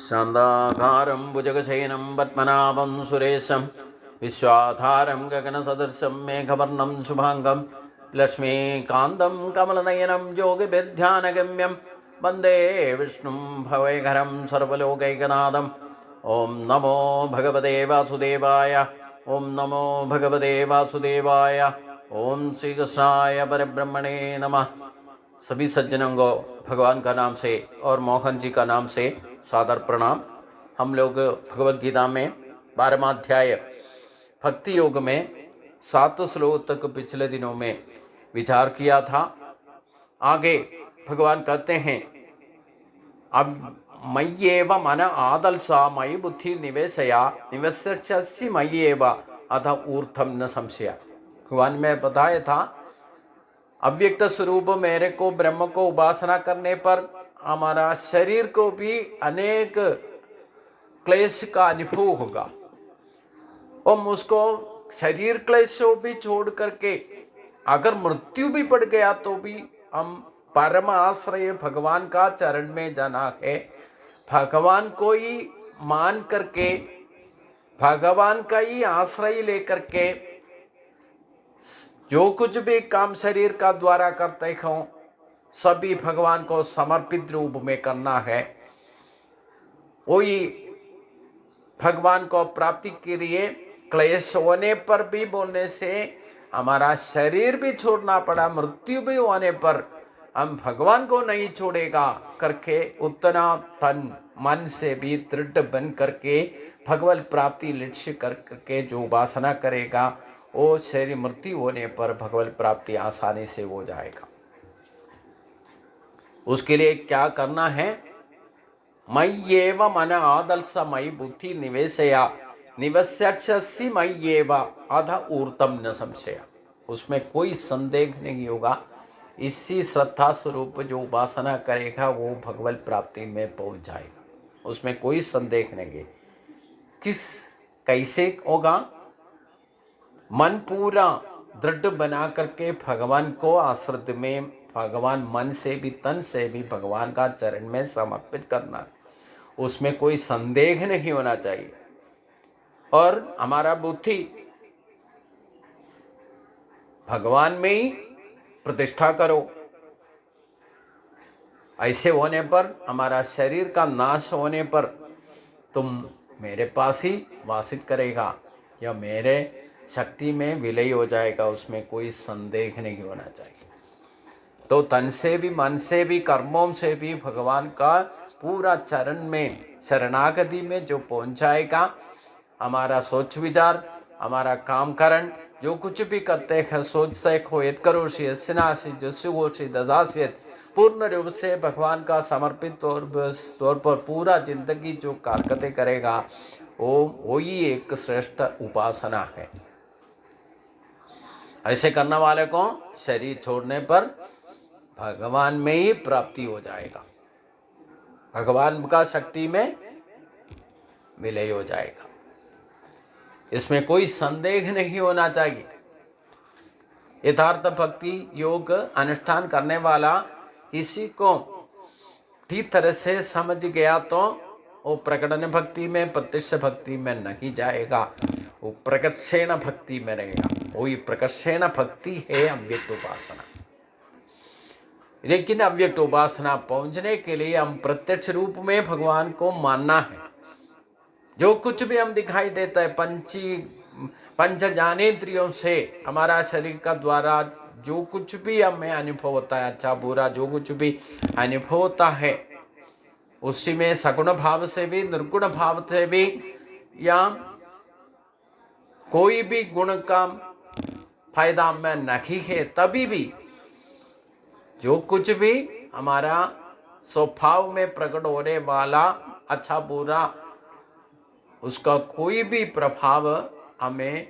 शान्ताकारं भुजगशयनं पद्मनाभं सुरेशं विश्वाधारं गगनसदृशं मेघवर्णं शुभाङ्गं लक्ष्मीकान्तं कमलनयनं योगिभिर्ध्यानगम्यं वन्दे विष्णुं भवैकरं सर्वलोकैकनाथम्। ॐ नमो भगवते वासुदेवाय। ॐ नमो भगवते वासुदेवाय। ओम श्री कृष्णाय परब्रह्मणे नमः। सभी सज्जनों को भगवान का नाम से और मोहन जी का नाम से सादर प्रणाम। हम लोग भगवद गीता में 12वां अध्याय भक्ति योग में 7 श्लोक तक पिछले दिनों में विचार किया था। आगे भगवान कहते हैं, अब मय्येव मन आदल्सा मयि बुद्धि निवेशया निवेश्य मय्येव अथ ऊर्ध्वं न संशय। भगवान में बताया था, अव्यक्त स्वरूप मेरे को ब्रह्म को उपासना करने पर हमारा शरीर को भी अनेक क्लेश का अनुभव होगा और मुझको शरीर क्लेशों भी छोड़ करके अगर मृत्यु भी पड़ गया तो भी हम परम आश्रय भगवान का चरण में जाना है। भगवान को ही मान करके भगवान का ही आश्रय लेकर के जो कुछ भी काम शरीर का द्वारा करते हो सभी भगवान को समर्पित रूप में करना है। वही भगवान को प्राप्ति के लिए क्लेश होने पर भी बोलने से हमारा शरीर भी छोड़ना पड़ा, मृत्यु भी होने पर हम भगवान को नहीं छोड़ेगा करके उतना तन मन से भी दृढ़ बन करके भगवत प्राप्ति लक्ष्य करके जो उपासना करेगा वो शरीर मृत्यु होने पर भगवत प्राप्ति आसानी से हो जाएगा। उसके लिए क्या करना है? मय्येव मन आदल्स मयि बुद्धि निवेशया निवेश्यसि मय्येव अथ ऊर्ध्वं न संशय। उसमें कोई संदेह नहीं होगा। इसी श्रद्धा स्वरूप जो उपासना करेगा वो भगवत प्राप्ति में पहुंच जाएगा, उसमें कोई संदेह नहीं। किस कैसे होगा? मन पूरा दृढ़ बना करके भगवान को आश्रित में भगवान मन से भी तन से भी भगवान का चरण में समर्पित करना है, उसमें कोई संदेह नहीं होना चाहिए। और हमारा बुद्धि भगवान में ही प्रतिष्ठा करो। ऐसे होने पर हमारा शरीर का नाश होने पर तुम मेरे पास ही वासित करेगा या मेरे शक्ति में विलय हो जाएगा, उसमें कोई संदेह नहीं होना चाहिए। तो तन से भी मन से भी कर्मों से भी भगवान का पूरा चरण में शरणागति में जो पहुंच जाएगा, हमारा सोच विचार हमारा काम करण जो कुछ भी करते हैं सोच से खोयत करोषि सिनाशी जसुगोषि ददासियत पूर्ण रूप से भगवान का समर्पित तौर पर पूरा जिंदगी जो कारकते करेगा वो ही एक श्रेष्ठ उपासना है। ऐसे करने वाले को शरीर छोड़ने पर भगवान में ही प्राप्ति हो जाएगा, भगवान का शक्ति में विलय हो जाएगा। इसमें कोई संदेह नहीं होना चाहिए। यथार्थ भक्ति योग अनुष्ठान करने वाला इसी को ठीक तरह से समझ गया तो वो प्रकटन भक्ति में प्रत्यक्ष भक्ति में नहीं जाएगा, वो प्रकर्षेण भक्ति में रहेगा। वही प्रकर्षेण भक्ति है अव्यक्त उपासना। लेकिन अव्यक्त उपासना पहुंचने के लिए हम प्रत्यक्ष रूप में भगवान को मानना है। जो कुछ भी हम दिखाई देता है पंच ज्ञानेंद्रियों से हमारा शरीर का द्वारा जो कुछ भी हमें अनुभव होता है, अच्छा बुरा जो कुछ भी अनुभव होता है, उसी में सगुण भाव से भी निर्गुण भाव से भी या कोई भी गुण का फायदा में नहीं है, तभी भी जो कुछ भी हमारा स्वभाव में प्रकट होने वाला अच्छा बुरा उसका कोई भी प्रभाव हमें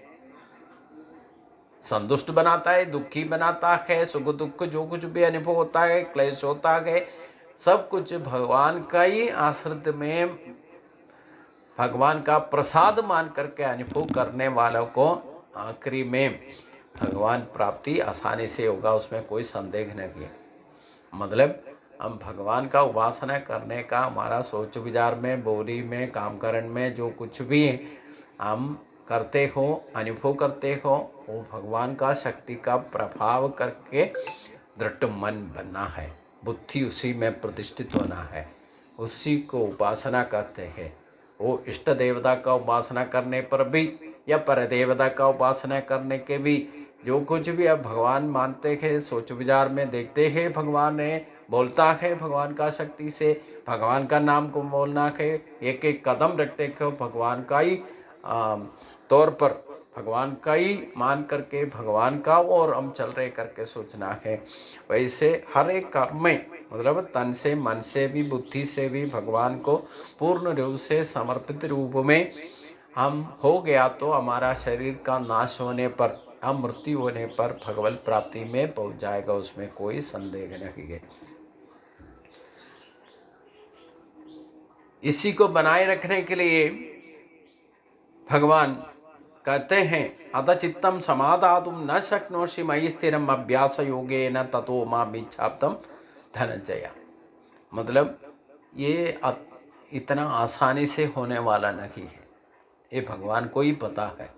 संतुष्ट बनाता है, दुखी बनाता है। सुख दुख जो कुछ भी अनुभव होता है, क्लेश होता है, सब कुछ भगवान का ही आश्रित में भगवान का प्रसाद मान करके अनुभव करने वालों को आखिरी में भगवान प्राप्ति आसानी से होगा, उसमें कोई संदेह नहीं है। मतलब हम भगवान का उपासना करने का हमारा सोच विचार में, बोली में, काम करण में जो कुछ भी हम करते हो, अनुभव करते हो, वो भगवान का शक्ति का प्रभाव करके दृढ़ मन बनना है, बुद्धि उसी में प्रतिष्ठित होना है, उसी को उपासना करते हैं। वो इष्ट देवता का उपासना करने पर भी या पर देवता का उपासना करने के भी जो कुछ भी अब भगवान मानते हैं, सोच विचार में देखते हैं, भगवान ने बोलता है, भगवान का शक्ति से भगवान का नाम को बोलना है, एक एक कदम रखते हो भगवान का ही तौर पर, भगवान का ही मान करके भगवान का और हम चल रहे करके सोचना है। वैसे हर एक कर्म में मतलब तन से, मन से भी, बुद्धि से भी भगवान को पूर्ण रूप से समर्पित रूप में हम हो गया तो हमारा शरीर का नाश होने पर, हम मृत्यु होने पर भगवत प्राप्ति में पहुंच जाएगा, उसमें कोई संदेह नहीं है। इसी को बनाए रखने के लिए भगवान कहते हैं अत चित्तम समाधातुम न शक्नोषि मयि स्थिरम अभ्यास योगेन ततो माम इच्छाप्तम धनंजय। मतलब ये इतना आसानी से होने वाला नहीं है, ये भगवान को ही पता है।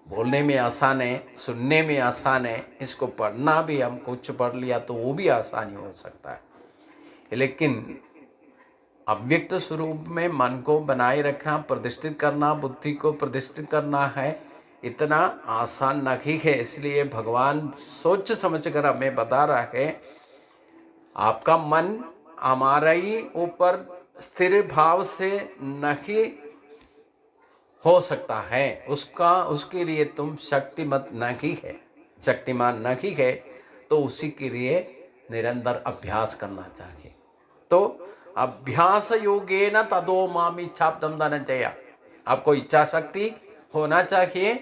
बोलने में आसान है, सुनने में आसान है, इसको पढ़ना भी हम कुछ पढ़ लिया तो वो भी आसानी हो सकता है, लेकिन अव्यक्त स्वरूप में मन को बनाए रखना, प्रतिष्ठित करना, बुद्धि को प्रतिष्ठित करना है, इतना आसान नहीं है। इसलिए भगवान सोच समझ कर हमें बता रहा है, आपका मन हमारा ही ऊपर स्थिर भाव से नहीं हो सकता है, उसके लिए तुम शक्तिमत नहीं है, शक्तिमान नहीं है, तो उसी के लिए निरंतर अभ्यास करना चाहिए। तो अभ्यास योगेन तदो माम इच्छाप्तम धनंजय, आपको इच्छा शक्ति होना चाहिए।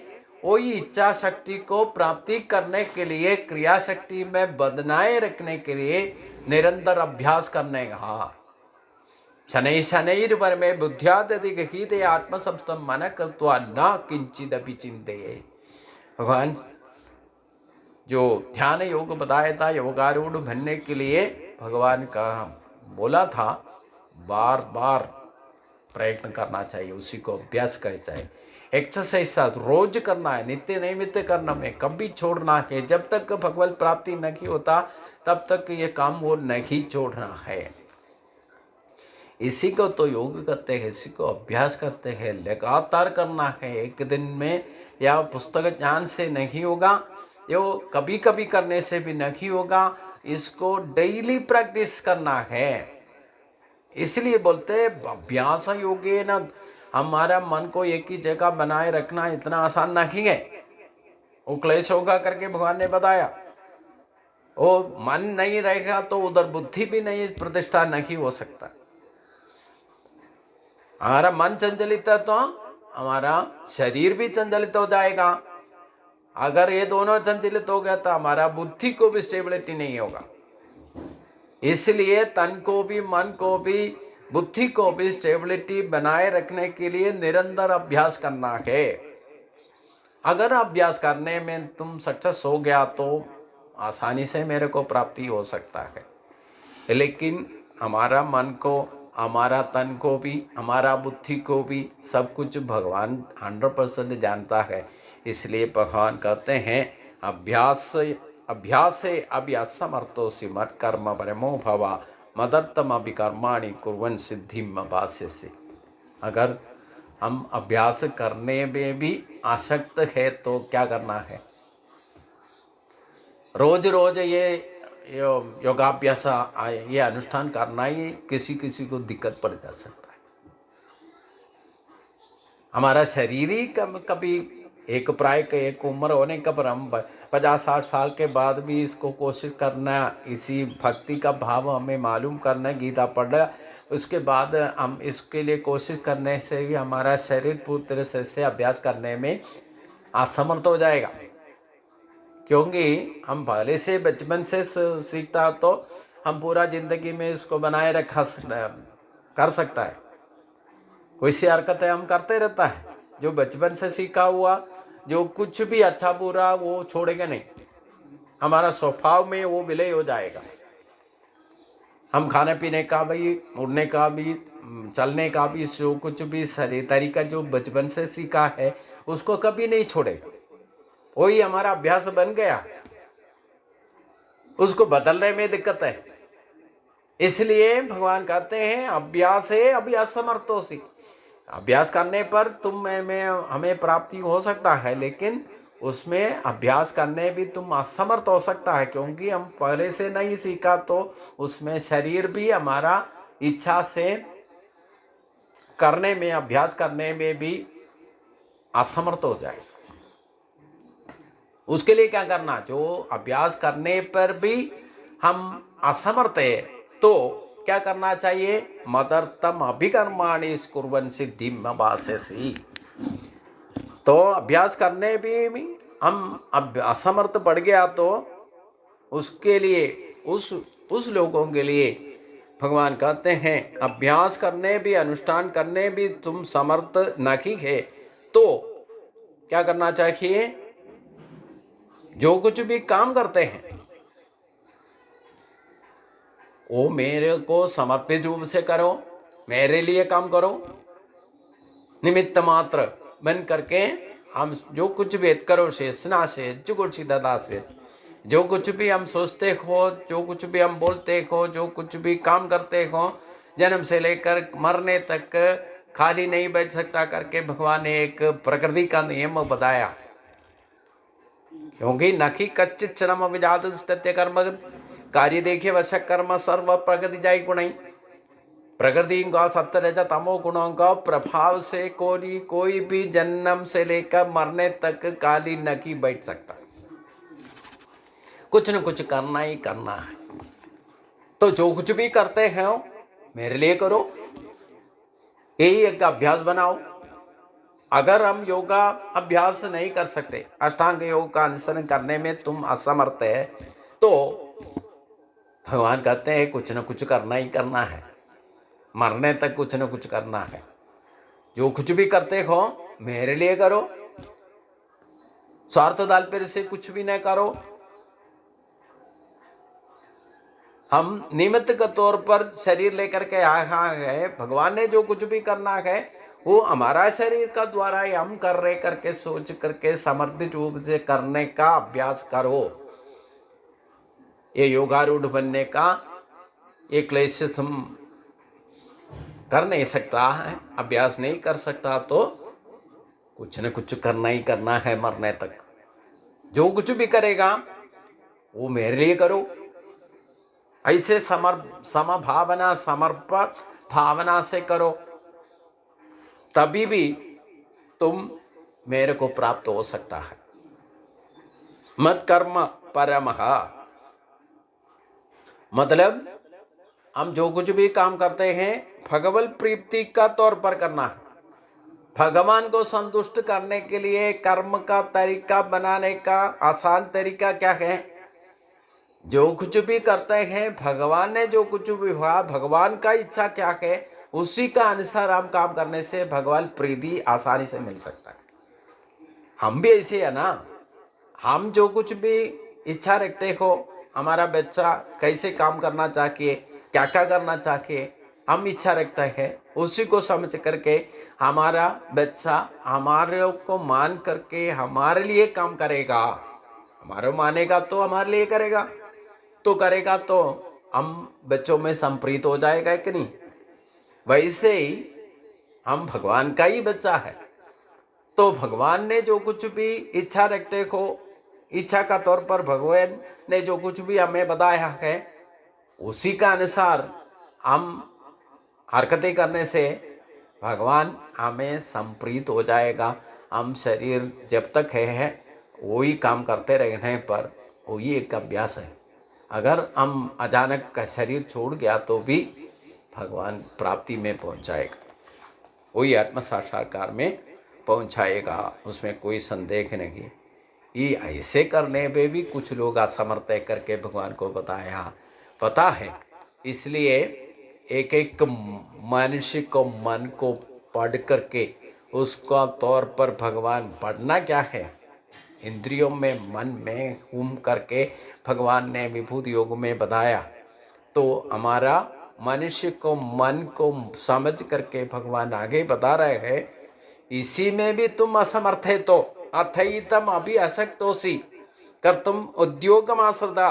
वही इच्छा शक्ति को प्राप्ति करने के लिए, क्रिया शक्ति में बनाए रखने के लिए निरंतर अभ्यास करने का। शनै शनैर्वर में बुद्ध्यादि गहीते आत्मसंस्थम मन कृत्वा न किंचिदपि चिंतये। भगवान जो ध्यान योग बताया था, योगारूढ़ बनने के लिए भगवान का बोला था, बार बार प्रयत्न करना चाहिए, उसी को अभ्यास करना चाहिए। एक्सरसाइज रोज करना है, नित्य नैमित्य करना है, कभी छोड़ना है। जब तक भगवत प्राप्ति नहीं होता तब तक ये काम वो नहीं छोड़ना है। इसी को तो योग करते हैं, इसी को अभ्यास करते हैं, लगातार करना है। एक दिन में या पुस्तक ज्ञान से नहीं होगा, यो कभी कभी करने से भी नहीं होगा, इसको डेली प्रैक्टिस करना है। इसलिए बोलते हैं अभ्यास योगे न, हमारा मन को एक ही जगह बनाए रखना इतना आसान नहीं है। वो क्लेश होगा करके भगवान ने बताया, वो मन नहीं रहेगा तो उधर बुद्धि भी नहीं, प्रतिष्ठा नहीं हो सकता। हमारा मन चंचलित है तो हमारा शरीर भी चंचलित हो जाएगा। अगर ये दोनों चंचलित हो गया तो हमारा बुद्धि को भी स्टेबिलिटी नहीं होगा। इसलिए तन को भी, मन को भी, बुद्धि को भी स्टेबिलिटी बनाए रखने के लिए निरंतर अभ्यास करना है। अगर अभ्यास करने में तुम सक्सेस हो गया तो आसानी से मेरे को प्राप्ति हो सकता है, लेकिन हमारा मन को, हमारा तन को भी, हमारा बुद्धि को भी सब कुछ भगवान 100% जानता है। इसलिए भगवान कहते हैं अभ्यासे अभ्यासमर्थोऽसि मत्कर्म परमो भव मदर्थम अभि कर्माणि कुर्वन् सिद्धिम अवाप्स्यसि। अगर हम अभ्यास करने में भी आसक्त है तो क्या करना है? रोज रोज ये योगाभ्यास, ये अनुष्ठान करना ही किसी किसी को दिक्कत पड़ जा सकता है। हमारा शरीर ही कभी एक प्राय के एक उम्र होने का पर हम 50-60 साल के बाद भी इसको कोशिश करना, इसी भक्ति का भाव हमें मालूम करना, गीता पढ़ना, उसके बाद हम इसके लिए कोशिश करने से भी हमारा शरीर पूरी तरह से अभ्यास करने में असमर्थ हो जाएगा। क्योंकि हम पहले से बचपन से सीखता तो हम पूरा जिंदगी में इसको बनाए कर सकता है। कोई सी हरकतें हम करते रहता है, जो बचपन से सीखा हुआ, जो कुछ भी अच्छा बुरा वो छोड़ेगा नहीं, हमारा स्वभाव में वो विलय हो जाएगा। हम खाने पीने का भी, उड़ने का भी, चलने का भी, जो कुछ भी शरीर तरीका जो बचपन से सीखा है उसको कभी नहीं छोड़ेगा। वही हमारा अभ्यास बन गया, उसको बदलने में दिक्कत है। इसलिए भगवान कहते हैं अभ्यास है अभी असमर्थों से। अभ्यास करने पर तुम में हमें प्राप्ति हो सकता है, लेकिन उसमें अभ्यास करने भी तुम असमर्थ हो सकता है, क्योंकि हम पहले से नहीं सीखा तो उसमें शरीर भी हमारा इच्छा से करने में, अभ्यास करने में भी असमर्थ हो जाए। उसके लिए क्या करना, जो अभ्यास करने पर भी हम असमर्थ है तो क्या करना चाहिए, मदर्थम अभिकर्माणि कुर्वन् सिद्धिम अवाप्स्यसि। तो अभ्यास करने भी हम असमर्थ पड़ गया तो उसके लिए, उस लोगों के लिए भगवान कहते हैं अभ्यास करने भी, अनुष्ठान करने भी तुम समर्थ नहीं है तो क्या करना चाहिए, जो कुछ भी काम करते हैं वो मेरे को समर्पित रूप से करो, मेरे लिए काम करो। निमित्त मात्र बन करके हम जो कुछ भी करो से स्ना से जुगुर्षि ददा से, जो कुछ भी हम सोचते हो, जो कुछ भी हम बोलते हो, जो कुछ भी काम करते हो, जन्म से लेकर मरने तक खाली नहीं बैठ सकता करके भगवान ने एक प्रकृति का नियम बताया। क्योंकि नखी कच्चित क्षणम विजात सत्य कर्म कार्य देखिए वशक कर्म सर्व प्रगति जाय गुण। प्रकृति का सत्य रज तमो गुणों का प्रभाव से कोई भी जन्म से लेकर मरने तक काली नकी बैठ सकता, कुछ न कुछ करना ही करना है। तो जो कुछ भी करते हैं मेरे लिए करो, यही एक अभ्यास बनाओ। अगर हम योगा अभ्यास नहीं कर सकते, अष्टांग योग का अनुसरण करने में तुम असमर्थ है तो भगवान कहते हैं कुछ न कुछ करना ही करना है, मरने तक कुछ न कुछ करना है। जो कुछ भी करते हो मेरे लिए करो, स्वार्थ ताल्पर्य से कुछ भी न करो। हम निमित्त के तौर पर शरीर लेकर के आए हैं, भगवान ने जो कुछ भी करना है वो हमारा शरीर का द्वारा ही हम कर रहे करके सोच करके समर्पित रूप से करने का अभ्यास करो। ये योगारूढ़ बनने का एक क्लेश हम कर नहीं सकता है, अभ्यास नहीं कर सकता तो कुछ न कुछ करना ही करना है मरने तक। जो कुछ भी करेगा वो मेरे लिए करो, ऐसे समभावना समर्पण भावना से करो, तभी भी तुम मेरे को प्राप्त हो सकता है। मत कर्म परमः, मतलब हम जो कुछ भी काम करते हैं भगवत प्रीति का तौर पर करना है। भगवान को संतुष्ट करने के लिए कर्म का तरीका बनाने का आसान तरीका क्या है, जो कुछ भी करते हैं भगवान ने जो कुछ भी हुआ, भगवान का इच्छा क्या है उसी का अनुसार हम काम करने से भगवान प्रीति आसानी से मिल सकता है। हम भी ऐसे है ना, हम जो कुछ भी इच्छा रखते हो, हमारा बच्चा कैसे काम करना चाहिए, क्या क्या करना चाहिए, हम इच्छा रखते हैं, उसी को समझ करके हमारा बच्चा हमारे को मान करके हमारे लिए काम करेगा। हमारे मानेगा तो हमारे लिए करेगा, तो करेगा तो हम बच्चों में संप्रीत हो जाएगा कि नहीं। वैसे ही हम भगवान का ही बच्चा है, तो भगवान ने जो कुछ भी इच्छा रखते हो, इच्छा का तौर पर भगवान ने जो कुछ भी हमें बताया है उसी का अनुसार हम हरकतें करने से भगवान हमें संप्रीत हो जाएगा। हम शरीर जब तक है वही काम करते रहने पर वही एक अभ्यास है। अगर हम अचानक का शरीर छोड़ गया तो भी भगवान प्राप्ति में पहुंच जाएगा, वही आत्म साक्षात्कार में पहुंचाएगा, उसमें कोई संदेह नहीं। ये ऐसे करने में भी कुछ लोग असमर्थ करके भगवान को बताया पता है। इसलिए एक एक मनुष्य को मन को पढ़ करके उसका तौर पर भगवान पढ़ना क्या है, इंद्रियों में मन में घूम करके भगवान ने विभूति योग में बताया तो हमारा मनुष्य को मन को समझ करके भगवान आगे बता रहे हैं, इसी में भी तुम असमर्थ है तो अथैतम अभी असक्तोसी कर तुम उद्योगम आश्रदा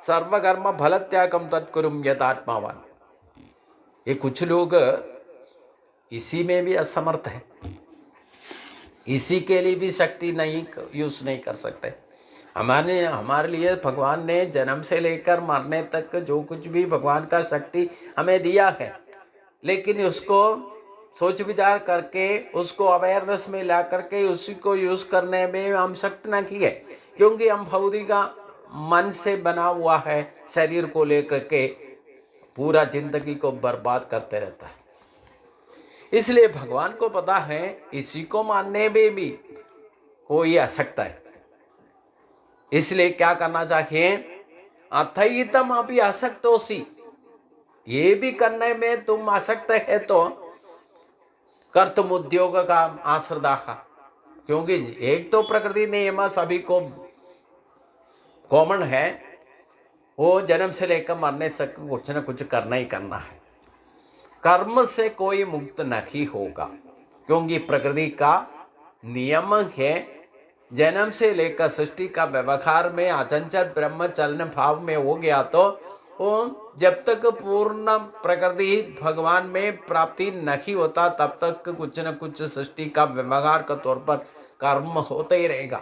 सर्वकर्म फल त्यागम तत्कुरुम यथात्मावान। ये कुछ लोग इसी में भी असमर्थ है, इसी के लिए भी शक्ति नहीं यूज नहीं कर सकते। हमारे लिए भगवान ने जन्म से लेकर मरने तक जो कुछ भी भगवान का शक्ति हमें दिया है, लेकिन उसको सोच विचार करके उसको अवेयरनेस में ला करके उसी को यूज करने में हम शक्ति नहीं है, क्योंकि हम भौतिक मन से बना हुआ है, शरीर को लेकर के पूरा जिंदगी को बर्बाद करते रहता है। इसलिए भगवान को पता है इसी को मानने में भी कोई असक्त है, इसलिए क्या करना चाहिए, अथैतम अभी असक्तोसी, ये भी करने में तुम आसक्त है तो कर तुम उद्योग का आश्रदा, क्योंकि एक तो प्रकृति नियम सभी को कॉमन है, वो जन्म से लेकर मरने तक कुछ न कुछ करना ही करना है। कर्म से कोई मुक्त नहीं होगा, क्योंकि प्रकृति का नियम है, जन्म से लेकर सृष्टि का व्यवहार में अचंचल ब्रह्म चलन भाव में हो गया तो वो जब तक पूर्ण प्रकृति भगवान में प्राप्ति नहीं होता तब तक कुछ न कुछ सृष्टि का व्यवहार का तौर पर कर्म होता ही रहेगा।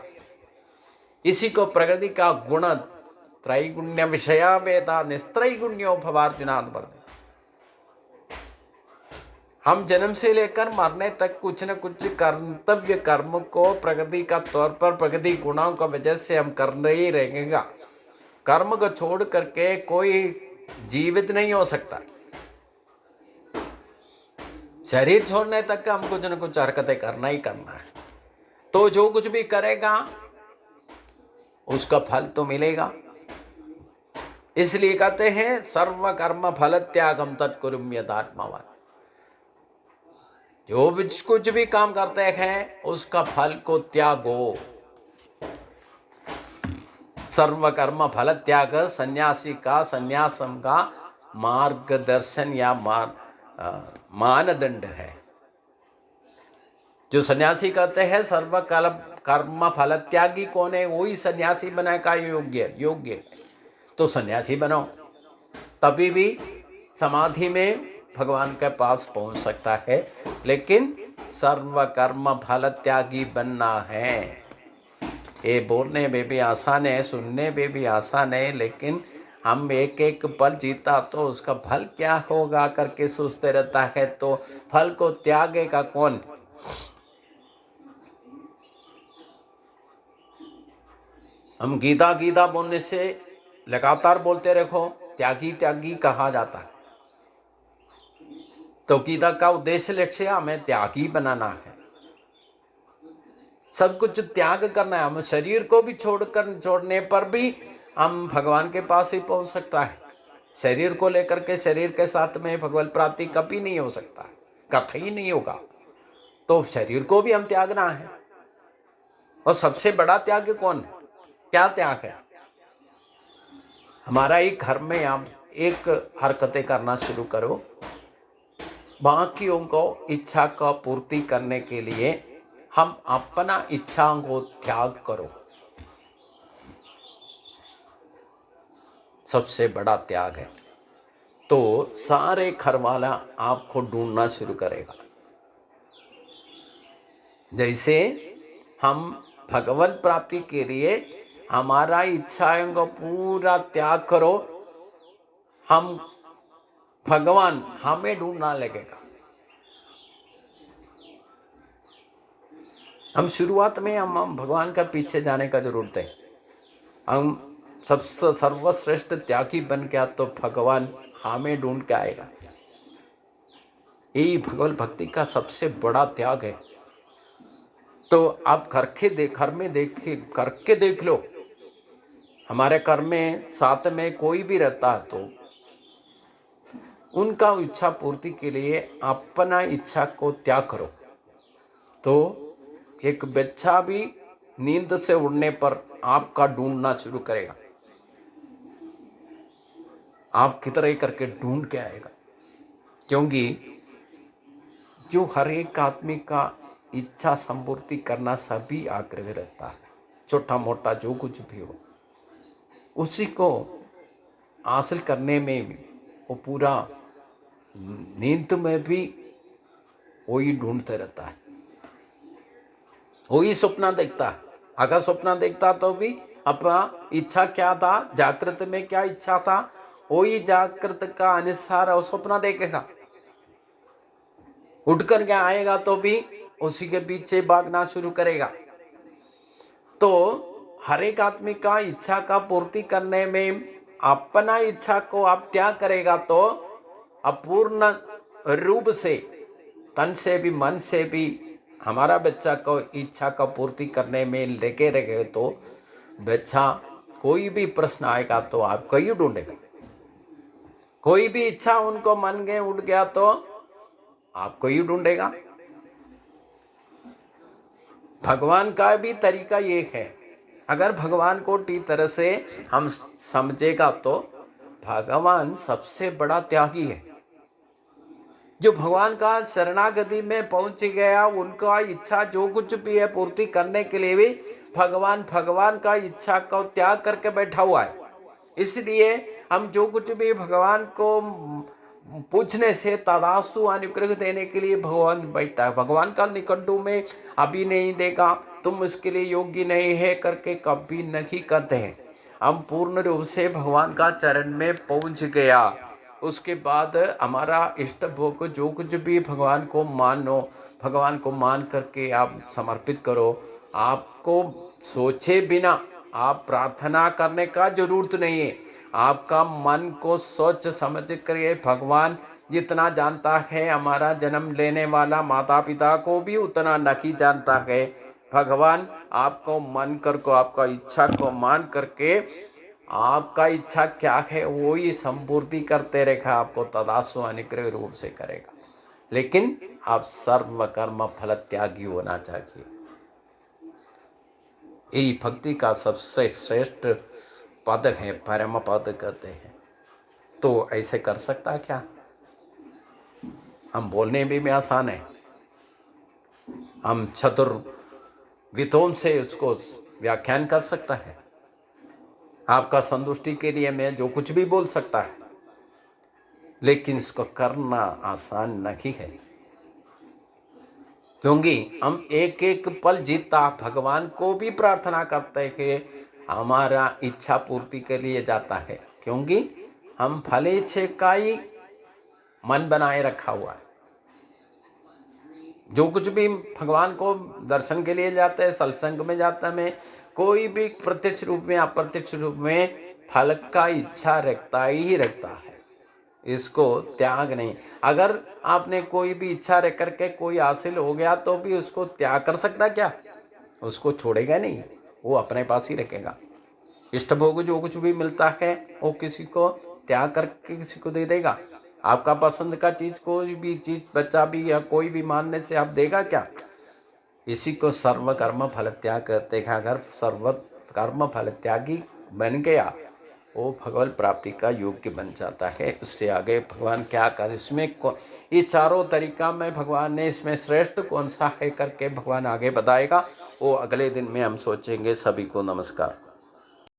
इसी को प्रकृति का गुण त्रैगुण्य विषया वेदा निस्त्रैगुण्यो भवार्जुनाद वर्णित। हम जन्म से लेकर मरने तक कुछ न कुछ कर्तव्य कर्म को प्रकृति का तौर पर प्रकृति गुणों का वजह से हम करने ही रहेगा। कर्म को छोड़ करके कोई जीवित नहीं हो सकता। शरीर छोड़ने तक हम कुछ न कुछ हरकतें करना ही करना है, तो जो कुछ भी करेगा उसका फल तो मिलेगा। इसलिए कहते हैं सर्व कर्म फल त्यागम तत्कुरुम यथात्मावान। जो भी कुछ भी काम करते हैं उसका फल को त्यागो। सर्व कर्म फल त्याग सन्यासी का सन्यासम का मार्गदर्शन या मानदंड है। जो सन्यासी कहते हैं सर्व कर्म फल त्यागी कौन है, वही सन्यासी बनने का योग्य है। तो सन्यासी बनो, तभी भी समाधि में भगवान के पास पहुंच सकता है, लेकिन सर्व कर्म फल त्यागी बनना है। ये बोलने में भी आसान है, सुनने में भी आसान है, लेकिन हम एक एक पल जीता तो उसका फल क्या होगा करके सोचते रहता है, तो फल को त्यागेगा कौन। हम गीता गीता बोलने से लगातार बोलते रखो, त्यागी त्यागी कहा जाता है। तो गीता का उद्देश्य लक्ष्य हमें त्यागी बनाना है, सब कुछ त्याग करना है। हम शरीर को भी छोड़ने पर भी हम भगवान के पास ही पहुंच सकता है। शरीर को लेकर के शरीर के साथ में भगवत प्राप्ति कभी नहीं हो सकता, कभी नहीं होगा। तो शरीर को भी हम त्यागना है। और सबसे बड़ा त्याग कौन है, क्या त्याग है? हमारा एक घर में आप एक हरकतें करना शुरू करो, बाकियों को इच्छा का पूर्ति करने के लिए हम अपना इच्छाओं को त्याग करो। सबसे बड़ा त्याग है। तो सारे घर वाला आपको ढूंढना शुरू करेगा। जैसे हम भगवत प्राप्ति के लिए हमारा इच्छाओं को पूरा त्याग करो, हम भगवान हमें ढूंढना लगेगा। हम शुरुआत में हम भगवान का पीछे जाने का जरूरत है। हम सबसे सर्वश्रेष्ठ त्यागी बन गया तो भगवान हमें ढूंढ के आएगा। यही भगवत भक्ति का सबसे बड़ा त्याग है। तो आप घर में करके देख लो। हमारे घर में साथ में कोई भी रहता है तो उनका इच्छा पूर्ति के लिए अपना इच्छा को त्याग करो। तो एक बच्चा भी नींद से उड़ने पर आपका ढूंढना शुरू करेगा। आप कितने करके ढूंढ के आएगा। क्योंकि जो हर एक आदमी का इच्छा संपूर्ति करना सभी आग्रह रहता है, छोटा मोटा जो कुछ भी हो उसी को हासिल करने में भी वो पूरा नींद में भी वही ढूंढते रहता है, वही सपना देखता है। अगर सपना देखता तो भी अपना इच्छा क्या था, जागृत में क्या इच्छा था, वही जागृत का अनुसार वो सपना देखेगा। उठ कर के आएगा तो भी उसी के पीछे भागना शुरू करेगा। तो हर एक आदमी का इच्छा का पूर्ति करने में अपना इच्छा को आप त्याग करेगा तो अपूर्ण रूप से तन से भी मन से भी हमारा बच्चा को इच्छा का पूर्ति करने में लेके रहे तो बच्चा कोई भी प्रश्न आएगा तो आपको ही ढूंढेगा। कोई भी इच्छा उनको मन के उठ गया तो आपको ही ढूंढेगा। भगवान का भी तरीका ये है। अगर भगवान को ठीक तरह से हम समझेगा तो भगवान सबसे बड़ा त्यागी है। जो भगवान का शरणागति में पहुंच गया उनका इच्छा जो कुछ भी है पूर्ति करने के लिए भी भगवान का इच्छा को त्याग करके बैठा हुआ है। इसलिए हम जो कुछ भी भगवान को पूछने से तदास्तु अनुग्रह देने के लिए भगवान बैठा है। भगवान का निकटू में अभी नहीं देगा, तुम इसके लिए योग्य नहीं है करके कभी नहीं कहते हैं। हम पूर्ण रूप से भगवान का चरण में पहुंच गया, उसके बाद हमारा इष्ट भोग जो कुछ भी भगवान को मानो, भगवान को मान करके आप समर्पित करो। आपको सोचे बिना आप प्रार्थना करने का जरूरत नहीं है। आपका मन को सोच समझ कर भगवान जितना जानता है, हमारा जन्म लेने वाला माता पिता को भी उतना नहीं जानता है। भगवान आपको मन कर को आपका इच्छा को मान करके आपका इच्छा क्या है वो ही संपूर्ति करते रहेगा, आपको तदास्तु अनुग्रह रूप से करेगा। लेकिन आप सर्व कर्म फल त्यागी होना चाहिए। यही भक्ति का सबसे श्रेष्ठ पद है, परम पद कहते हैं। तो ऐसे कर सकता क्या? हम बोलने में भी आसान है, हम चतुर्विदों से उसको व्याख्यान कर सकता है। आपका संतुष्टि के लिए मैं जो कुछ भी बोल सकता है, लेकिन इसको करना आसान नहीं है। क्योंकि हम एक एक पल जीता भगवान को भी प्रार्थना करते हैं कि हमारा इच्छा पूर्ति के लिए जाता है। क्योंकि हम फलेच्छे का ही मन बनाए रखा हुआ है। जो कुछ भी भगवान को दर्शन के लिए जाते हैं, सत्संग में जाता है, कोई भी प्रत्यक्ष रूप में अप्रत्यक्ष रूप में फल का इच्छा रखता ही रखता है, इसको त्याग नहीं। अगर आपने कोई भी इच्छा रख करके कोई हासिल हो गया तो भी उसको त्याग कर सकता क्या? उसको छोड़ेगा नहीं, वो अपने पास ही रखेगा। इष्ट भोग जो कुछ भी मिलता है वो किसी को त्याग करके किसी को दे देगा। आपका पसंद का चीज, कोई भी चीज बच्चा भी या कोई भी मानने से आप देगा क्या? इसी को सर्व कर्म फल त्याग कहते हैं। अगर सर्व कर्म फल त्यागी बन गया वो भगवत प्राप्ति का योग्य बन जाता है। उससे आगे भगवान क्या कर, इसमें ये चारों तरीका में भगवान ने इसमें श्रेष्ठ कौन सा है करके भगवान आगे बताएगा। वो अगले दिन में हम सोचेंगे। सभी को नमस्कार।